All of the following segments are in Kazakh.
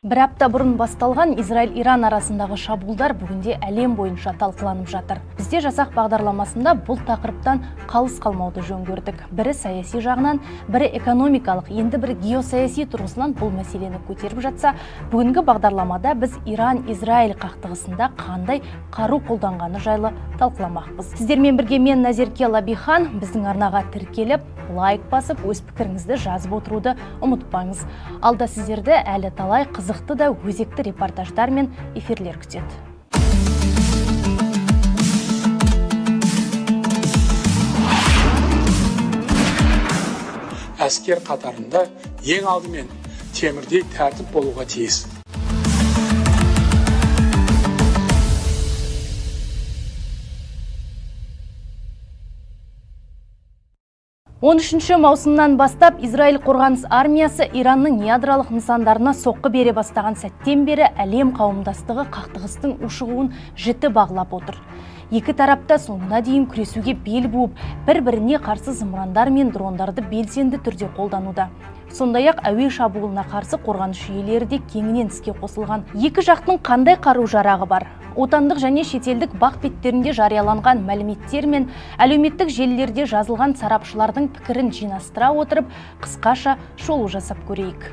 Бір апта бұрын басталған Израиль-Иран арасындағы шабуылдар бүгінде әлем бойынша талқыланып жатыр. Бізде жасақ бағдарламасында бұл тақырыптан қалыс қалмауды жөн көрдік. Бірі саяси жағынан, бірі экономикалық, енді бірі геосаяси тұрғысынан бұл мәселені көтеріп жатса, бүгінгі бағдарламада біз Иран-Израиль қақтығысында қандай қару қолданғаны жайлы талқыламақпыз. Сіздермен бірге мен Назерке Лабихан, біздің арнаға тіркеліп, лайк басып, өз пікіріңізді жазып отыруды ұмытпаңыз. Алда сіздерді әлі талай қызықты да өзекті репортаждар мен эфирлер күтеді. Әскер қатарында ең алдымен темірдей тәртіп болуға тиіс. 13 маусымнан бастап Израиль қорғаныс армиясы Иранның ядролық нысандарына соққы бере бастаған сәттен бері әлем қауымдастығы қақтығыстың ушығуын жіті бағлап отыр. Екі тарапта соңына дейін күресуге бел буып, бір-біріне қарсы зымырандар мен дрондарды белсенді түрде қолдануда. Сондай-ақ әуе шабуылына қарсы қорғаныс жүйелері де кеңінен іске қосылған. Екі жақтың қандай қару-жарағы бар? Отандық және шетелдік бақ беттерінде жарияланған мәліметтер мен әлеуметтік желілерде жазылған сарапшылардың пікірін жинастыра отырып, қысқаша шолу жасап көрейік.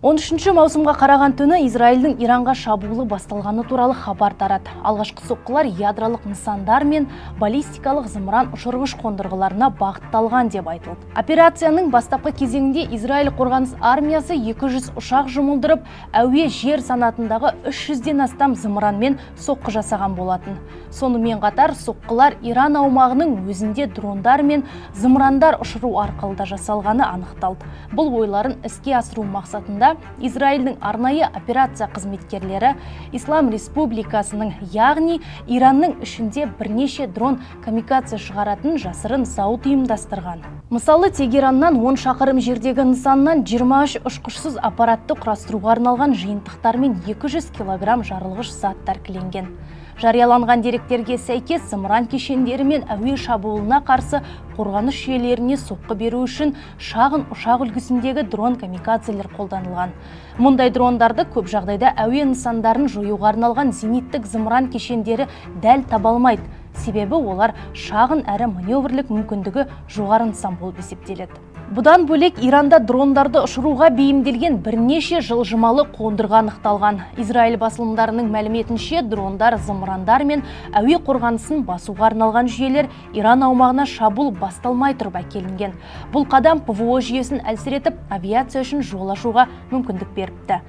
13 маусымға қараған түні Израильдің Иранға шабуылы басталғаны туралы хабар тарады. Алғашқы соққылар ядролық нысандар мен баллистикалық зымыран ұшырғыш қондырғыларына бағытталған деп айтылды. Операцияның бастапқы кезеңінде Израиль қорғаныс армиясы 200 ұшақ жұмылдырып, әуе жер санатындағы 300-ден астам зымыранмен соққы жасаған болатын. Сонымен қатар соққылар Иран аумағының өзінде дрондар мен зымырандар ұшыру арқылы да жасалғаны анықталды. Бұл ойларын іске асыру мақсатында Израильдің арнайы операция қызметкерлері Ислам Республикасының, яғни Иранның ішінде бірнеше дрон камикадзе шығаратын жасырын зауыт ұйымдастырған. Мысалы, Тегераннан 10 шақырым жердегі нысаннан 23 ұшқышсыз аппаратты құрастыруға арналған жиынтықтар мен 200 килограмм жарылғыш заттар кіленген. Жарияланған деректерге сәйкес зымыран кешендері мен әуе шабуылына қарсы қорғаныс жүйелеріне соққы беру үшін шағын ұшақ үлгісіндегі дрон камикадзелер қолданылған. Мұндай дрондарды көп жағдайда әуе нысандарын жоюға арналған зениттік зымыран кешендері дәл таба алмайды. Себебі олар шағын әрі маневрлік мүмкіндігі жоғары нысан болып есептеледі. Бұдан бөлек Иранда дрондарды ұшыруға бейімделген бірнеше жылжымалы қондырғы анықталған. Израиль басылымдарының мәліметінше дрондар, зымырандар мен әуе қорғанысын басуға арналған жүйелер Иран аумағына шабуыл басталмай тұрып әкелінген. Бұл қадам ПВО жүйесін әлсіретіп, авиация үшін жол ашуға мүмкіндік беріпті.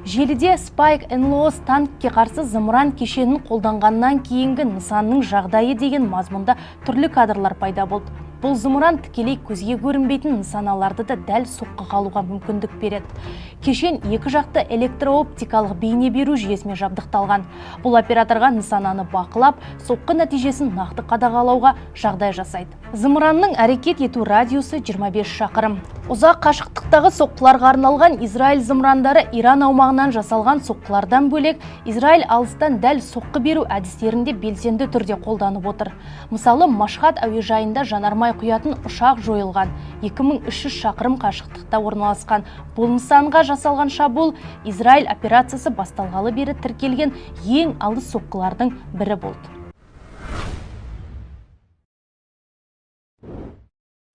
Желіде Spike NLOS танкке қарсы зымыран кешенін қолданғаннан кейінгі нысанның жағдайы деген мазмұнда түрлі кадрлар пайда болды. Бұл зымыран тікелей көзге көрінбейтін нысаналарды да дәл соққыға алуға мүмкіндік береді. Кешен екі жақты электрооптикалық бейне беру жүйесімен жабдықталған. Бұл операторға нысананы бақылап, соққы нәтижесін нақты қадағалауға жағдай жасайды. Зымыранның әрекет ету радиусы 25 шақырым. Ұзақ қашықтықтағы соққыларға арналған Израиль зымырандары Иран аумағынан жасалған соққылардан бөлек, Израиль алыстан дәл соққы беру әдістерінде белсенді түрде қолданып отыр. Мысалы, Машхад әуежайында жанармай құятын ұшақ жойылған, 2300 шақырым қашықтықта орналасқан. Бұл нысанға жасалған шабуыл Израиль операциясы басталғалы бері тіркелген ең алыс соққылардың бірі болды.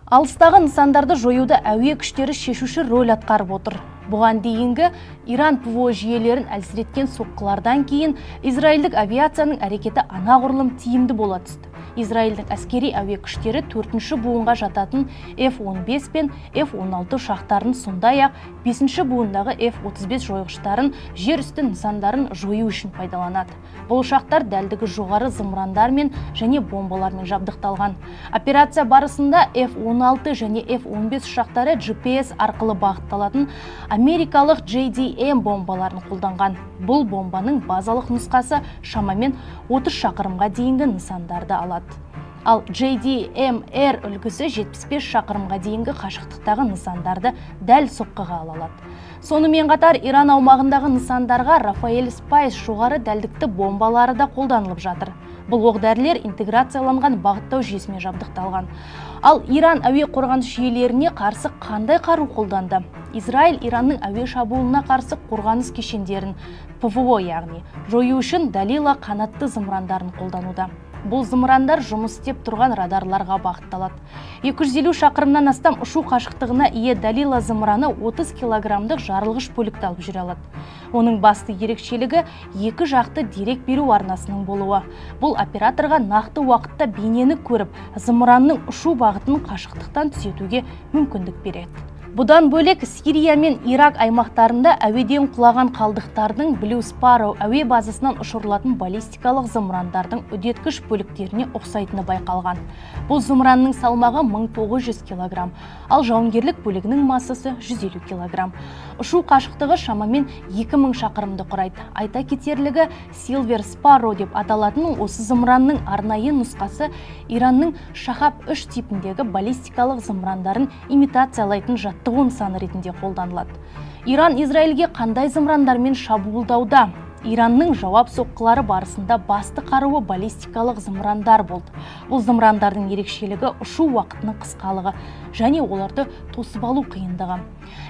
Алыстағы нысандарды жоюда әуе күштері шешуші рөл атқарып отыр. Бұған дейінгі Иран ПВО жүйелерін әлсіреткен соққылардан кейін Израильдік авиацияның әрекеті анағұрлым тиімді бола түсті. Израильдің әскери әуе күштері 4-ші буынға жататын F-15 пен F-16 ұшақтарын, сондай-ақ 5-ші буындағы F-35 жойғыштарын жер үсті нысандарын жою үшін пайдаланады. Бұл ұшақтар дәлдігі жоғары зымырандармен және бомбалармен жабдықталған. Операция барысында F-16 және F-15 ұшақтары GPS арқылы бағытталатын америкалық JDM бомбаларын қолданған. Бұл бомбаның базалық нұсқасы шамамен 30 шақырымға дейінгі нысандарды алады. Ал JDMR үлгісі 75 шақырымға дейінгі қашықтықтағы нысандарды дәл соққыға ала алады. Сонымен қатар Иран аумағындағы нысандарға Рафаэль Спайс жоғары дәлдікті бомбалары да қолданылып жатыр. Бұл оқ-дәрілер интеграцияланған бағыттау жүйесімен жабдықталған. Ал Иран әуе қорғаныс жүйелеріне қарсы қандай қару қолданды? Израиль Иранның әуе шабуылына қарсы қорғаныс кешендерін ПВО яғни жою үшін Далила қанатты зымырандарын қолдануда. Бұл зымырандар жұмыс істеп тұрған радарларға бағытталады. 250 шақырымнан астам ұшу қашықтығына ие Далила зымыраны 30 килограммдық жарылғыш бөлікті алып жүре алады. Оның басты ерекшелігі екі жақты дерек беру арнасының болуы. Бұл операторға нақты уақытта бейнені көріп, зымыранның ұшу бағытын қашықтықтан түзетуге мүмкіндік береді. Бұдан бөлек Сирия мен Ирак аймақтарында әуеден құлаған қалдықтардың Blue Sparrow әуе базасынан ұшырылатын баллистикалық зымырандардың үдеткіш бөліктеріне ұқсайтыны байқалған. Бұл зымыранның салмағы 1900 кг, ал жауынгерлік бөлігінің массасы 150 кг. Ұшу қашықтығы шамамен 2000 шақырымды құрайды. Айта кетерлігі, Silver Sparrow деп аталатын осы зымыранның арнайы нұсқасы Иранның Шахаб-3 типіндегі баллистикалық зымырандарын имитациялайтын жаттығу нысаны ретінде қолданылады. Иран Израильге қандай зымырандармен шабуылдауда? Иранның жауап соққылары барысында басты қаруы баллистикалық зымырандар болды. Бұл зымырандардың ерекшелігі ұшу уақытының қысқалығы және оларды тосып алу қиындығы.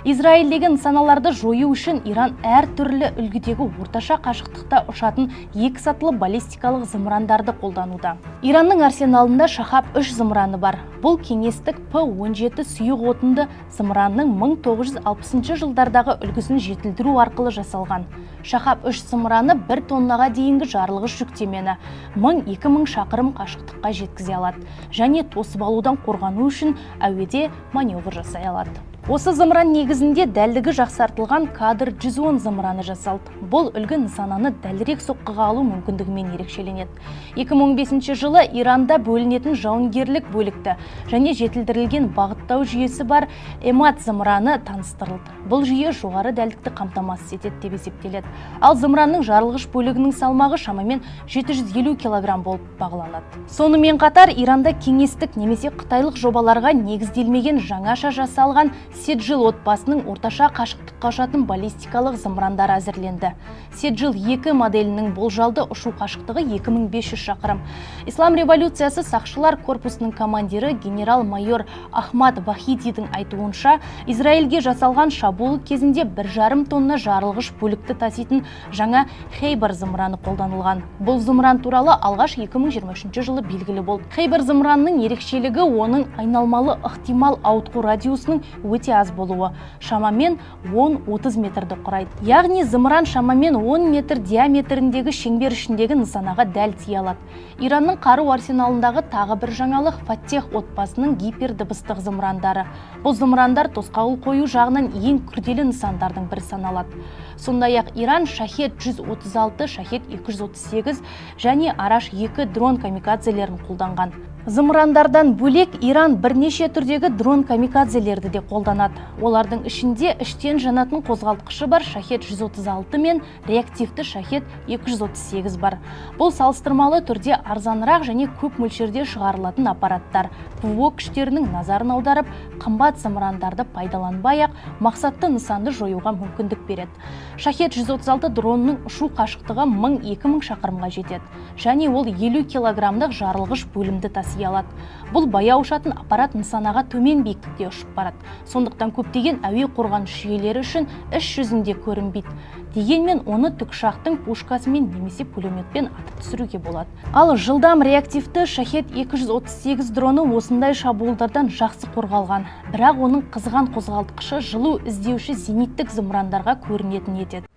Израильдегі нысаналарды жою үшін Иран әр түрлі үлгідегі орташа қашықтықта ұшатын екі сатылы баллистикалық зымырандарды қолдануда. Иранның арсеналында Шахаб-3 зымыраны бар. Бұл кеңестік П-17 сұйық отынды зымыранның 1960 жылдардағы үлгісін жетілдіру арқылы жасалған. Шахаб-3 зымыраны 1 тоннаға дейінгі жарылғыш жүктемені 1000-2000 шақырым қашықтыққа жеткізе алады және тосып алудан қорғану үшін әуеде маневр жасай алады. Осы зымыран негізінде дәлдігі жақсартылған Кадр 110 зымыраны жасалды. Бұл үлгі нысананы дәлірек соққыға алу мүмкіндігімен ерекшеленеді. 2015 жылы Иранда бөлінетін жауынгерлік бөлікті және жетілдірілген бағыттау жүйесі бар Эмад зымыраны таныстырылды. Бұл жүйе жоғары дәлдікті қамтамасыз етеді деп есептеледі. Ал зымыранның жарылғыш бөлігінің салмағы шамамен 750 кг болып бағаланады. Сонымен қатар Иранда кеңестік немесе қытайлық жобаларға негізделмеген жаңаша жасалған Седжил отбасының орташа қашықтыққа ұшатын баллистикалық зымырандар әзірленді. Седжил 2 моделінің болжалды ұшу қашықтығы 2500 шақырым. Ислам революциясы сақшылар корпусының командирі генерал-майор Ахмад Вахидидің айтуынша, Израильге жасалған шабуыл кезінде 1,5 тонна жарылғыш бөлікті таситын жаңа Хейбар зымыраны қолданылған. Бұл зымыран туралы алғаш 2023 жылы белгілі болды. Хейбар зымыранның ерекшелігі оның айналмалы ықтимал ауытқу радиусының өте аз болуы, шамамен 10-30 метрді құрайды. Яғни зымыран шамамен 10 метр диаметріндегі шеңбер ішіндегі нысанаға дәл тие алады. Иранның қару арсеналындағы тағы бір жаңалық Фаттех отбасының гипердыбыстық зымырандары. Бұл зымырандар тосқауыл қою жағынан ең күрделі нысандардың бірі саналады. Сондай-ақ Иран Шахед 136, Шахед 238 және Араш 2 дрон камикадзелерін қолданған. Зымырандардан бөлек Иран бірнеше түрдегі дрон камикадзелерді де қолданады. Олардың ішінде іштен жанатын қозғалтқышы бар Шахед 136 мен реактивті Шахед 238 бар. Бұл салыстырмалы түрде арзанырақ және көп мөлшерде шығарылатын аппараттар. ПВО күштерінің назарын аударып, қымбат зымырандарды пайдаланбай-ақ мақсатты нысанды жоюға мүмкіндік береді. Шахед 136 дронның ұшу қашықтығы 1000-2000 шақырымға жетеді және ол 50 килограммдық жарылғыш бөлімді таси алады. Бұл баяу ұшатын аппарат нысанаға төмен биіктікте ұшып барады. Сондықтан көптеген әуе қорғаныс жүйелері үшін іс жүзінде көрінбейді. Дегенмен оны тікұшақтың пушкасымен немесе пулеметпен атып түсіруге болады. Ал жылдам реактивті Шахед 238 дроны осындай шабуылдардан жақсы қорғалған. Бірақ оның қызған қозғалтқышы жылу іздеуші зениттік зымырандарға көрінетін етеді.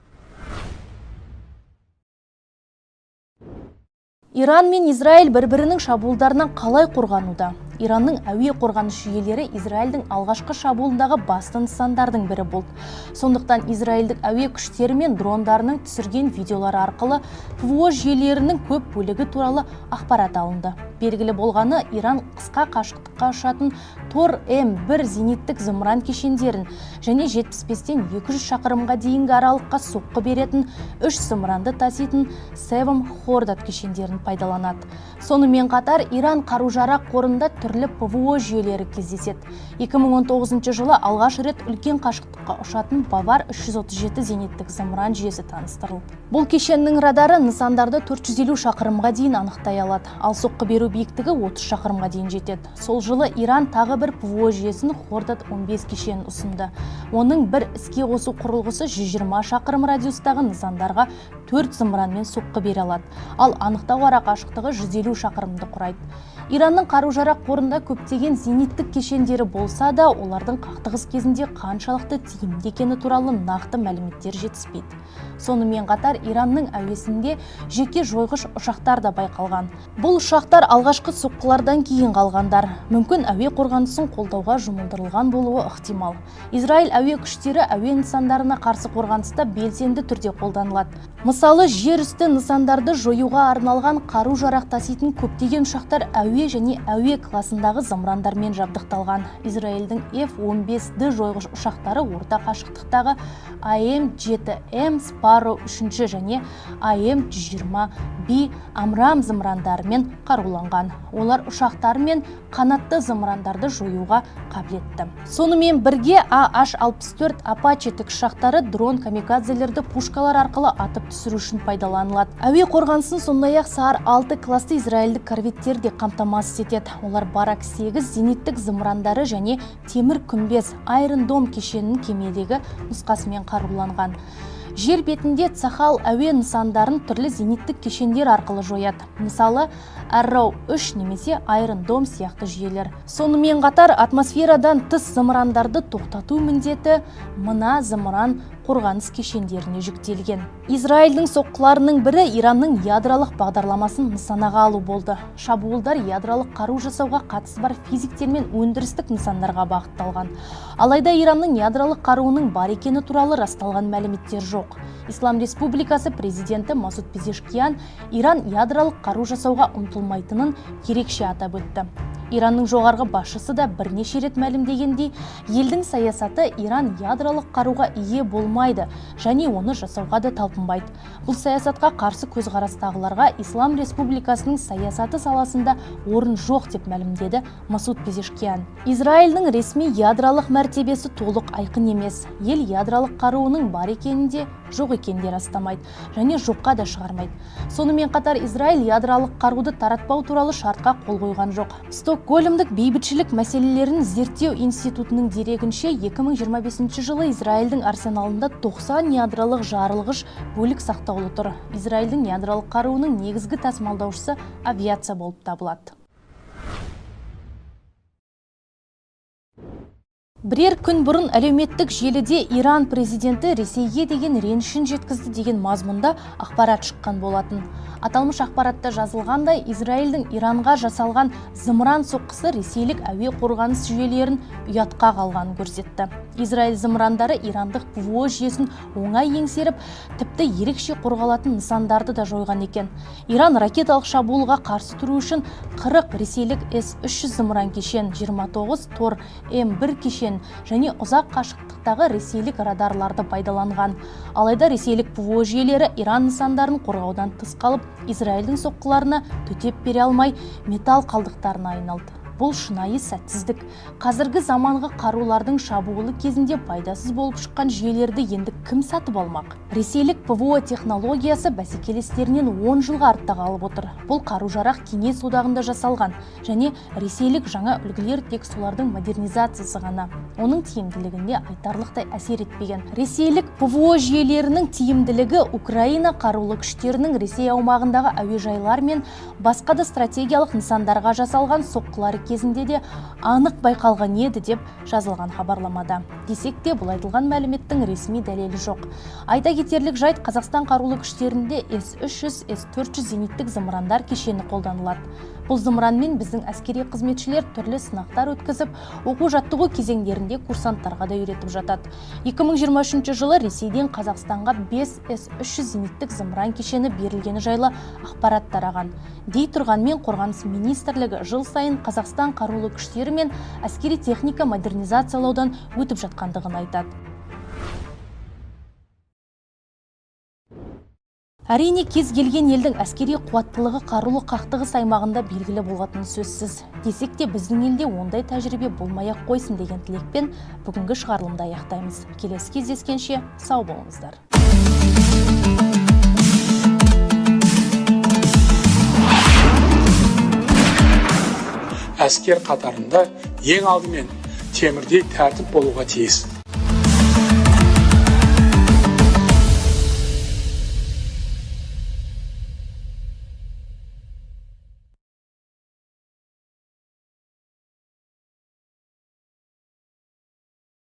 Иран мен Израиль бір-бірінің шабуылдарынан қалай қорғануда? Иранның әуе қорғаныс жүйелері Израильдің алғашқы шабуылындағы басты нысандардың бірі болды. Сондықтан Израильдік әуе күштері мен дрондарының түсірген видеолары арқылы ПВО жүйелерінің көп бөлігі туралы ақпарат алынды. Белгілі болғаны, Иран қысқа қашықтыққа ұшатын Тор М1 зениттік зымыран кешендерін және 75-тен 200 шақырымға дейінгі аралыққа соққы беретін 3 зымыранды таситын Севам Хордат кешендерін пайдаланады. Сонымен қатар Иран қару-жарақ қорында түрлі ПВО жүйелері кездеседі. 2019 жылы алғаш рет үлкен қашықтыққа ұшатын Бавар 337 зениттік зымыран жүйесі таныстырылды. Бұл кешеннің радары нысандарды 450 шақырымға дейін анықтай алады, ал соққы беру биіктігі 30 шақырымға дейін жетеді. Сол жылы Иран тағы бір ПВО жүйесін Хордат 15 кешенін ұсынды. Оның бір іске қосу құрылғысы 120 шақырым радиустағы нысандарға 4 зымыранмен соққы бере алады, ал анықтау ара қашықтығы 150 шақырымды құрайды. Иранның қару-жарақ қорында көптеген зениттік кешендері болса да, олардың қақтығыс кезінде қаншалықты тиімді екені туралы нақты мәліметтер жетіспейді. Сонымен қатар Иранның әуесінде жеке жойғыш ұшақтар да байқалған. Бұл ұшақтар алғашқы соққылардан кейін қалғандар. Мүмкін әуе қорғанысын қолдауға жұмылдырылған болуы ықтимал. Израиль әуе күштері әуе нысандарына қарсы қорғаныста белсенді түрде қолданылады. Мысалы, жер үсті нысандарды жоюға арналған қару-жарақ таситын көптеген ұшақтар әуе және әуе класындағы зымырандармен жабдықталған. Израильдің F-15D жойғыш ұшақтары орта қашықтықтағы АМ-7М Sparrow 3 және АМ-120B Амрам зымырандарымен қаруланған. Олар ұшақтар мен қанатты зымырандарды жоюға қабілетті. Сонымен бірге AH-64 Apache тікұшақтары дрон камикадзелерді пушкалар арқылы атып түсіру үшін пайдаланылады. Әуе қорғанысын сондай-ақ SAR-6 класты израильдік корветтер де қамтамасыз етеді. Олар Барак 8 зениттік зымырандары және темір күмбез Iron Dome кешенінің кемедегі нұсқасымен қаруланған. Жер бетінде Цахал әуе нысандарын түрлі зениттік кешендер арқылы жояды. Мысалы, Arrow 3 немесе Iron Dome сияқты жүйелер. Сонымен қатар атмосферадан тыс зымырандарды тоқтату міндеті мына зымыран қорғаныс кешендеріне жүктелген. Израильдің соққыларының бірі Иранның ядролық бағдарламасын нысанаға алу болды. Шабуылдар ядролық қару жасауға қатысы бар физиктер мен өндірістік нысандарға бағытталған. Алайда Иранның ядролық қаруының бар екені туралы расталған мәліметтер жоқ. Ислам Республикасы президенті Масуд Пезешкиян Иран ядролық қару жасауға ұмтылмайтынын ерекше атап өтті. Иранның жоғарғы басшысы да бірнеше рет мәлімдегендей, елдің саясаты Иран ядролық қаруға ие болмайды және оны жасауға да талпынбайды. Бұл саясатқа қарсы көзқарастағыларға Ислам Республикасының саясаты саласында орын жоқ деп мәлімдеді Масуд Пезешкиян. Израильдің ресми ядролық мәртебесі толық айқын емес. Ел ядролық қаруының бар екенінде жоқ екенде растамайды және жоққа да шығармайды. Сонымен қатар Израиль ядролық қаруды таратпау туралы шартқа қол қойған жоқ. Стокгольмдік бейбітшілік мәселелерін зерттеу институтының дерегінше 2025 жылы Израильдің арсеналында 90 ядролық жарылғыш бөлік сақтаулы тұр. Израильдің ядролық қаруының негізгі тасымалдаушысы авиация болып табылады. Бірер күн бұрын әлеуметтік желіде Иран президенті Ресейге деген ренішін жеткізді деген мазмұнда ақпарат шыққан болатын. Аталмыш ақпаратта жазылғандай, Израильдің Иранға жасалған зымыран соққысы ресейлік әуе қорғаныс жүйелерін ұятқа қалғанын көрсетті. Израиль зымырандары ирандық ПВО жүйесін оңай еңсеріп, тіпті ерекше қорғалатын нысандарды да жойған екен. Иран ракеталық шабуылға қарсы тұру үшін 40 ресейлік С-300 зымыран кешен, 29 Тор М1 кешен және ұзақ қашықтықтағы ресейлік радарларды пайдаланған. Алайда ресейлік ПВО жүйелері Иран нысандарын қорғаудан тыс қалып, Израильдің соққыларына төтеп бере алмай, металл қалдықтарына айналды. Бұл шынайы сәтсіздік. Қазіргі заманғы қарулардың шабуылы кезінде пайдасыз болып шыққан жүйелерді енді кім сатып алмақ? Ресейлік ПВО технологиясы бәсекелестерінен 10 жылға артта қалып отыр. Бұл қару-жарақ Кеңес одағында жасалған және ресейлік жаңа үлгілер тек солардың модернизациясы ғана. Оның тиімділігінде айтарлықтай әсер етпеген. Ресейлік ПВО жүйелерінің тиімділігі Украина қарулы күштерінің Ресей аумағындағы әуежайлар мен басқа да стратегиялық нысандарға жасалған соққылары кезінде де анық байқалған еді деп жазылған хабарламада. Десек те, бұл айтылған мәліметтің ресми дәлелі жоқ. Айта кетерлік жайт, Қазақстан қарулы күштерінде С-300, С-400 зениттік зымырандар кешені қолданылады. Бұл зымыранмен біздің әскери қызметшілер түрлі сынақтар өткізіп, оқу-жаттығу кезеңдерінде курсанттарға да үйретіп жатады. 2023 жылы Ресейден Қазақстанға 5С-300 зениттік зымыран кешені берілгені жайлы ақпарат тараған. Дей тұрғанмен Қорғаныс министрлігі жыл сайын Қазақстан қарулы күштері мен әскери техника модернизациялаудан өтіп жатқандығын айтады. Әрине, кез келген елдің әскери қуаттылығы қарулы қақтығыс аймағында белгілі болғаны сөзсіз. Десек те біздің елде ондай тәжірибе болмай-ақ қойсын деген тілекпен бүгінгі шығарылымды аяқтаймыз. Келесі кездескенше сау болыңыздар. Әскер қатарында ең алдымен темірдей тәртіп болуға тиіс.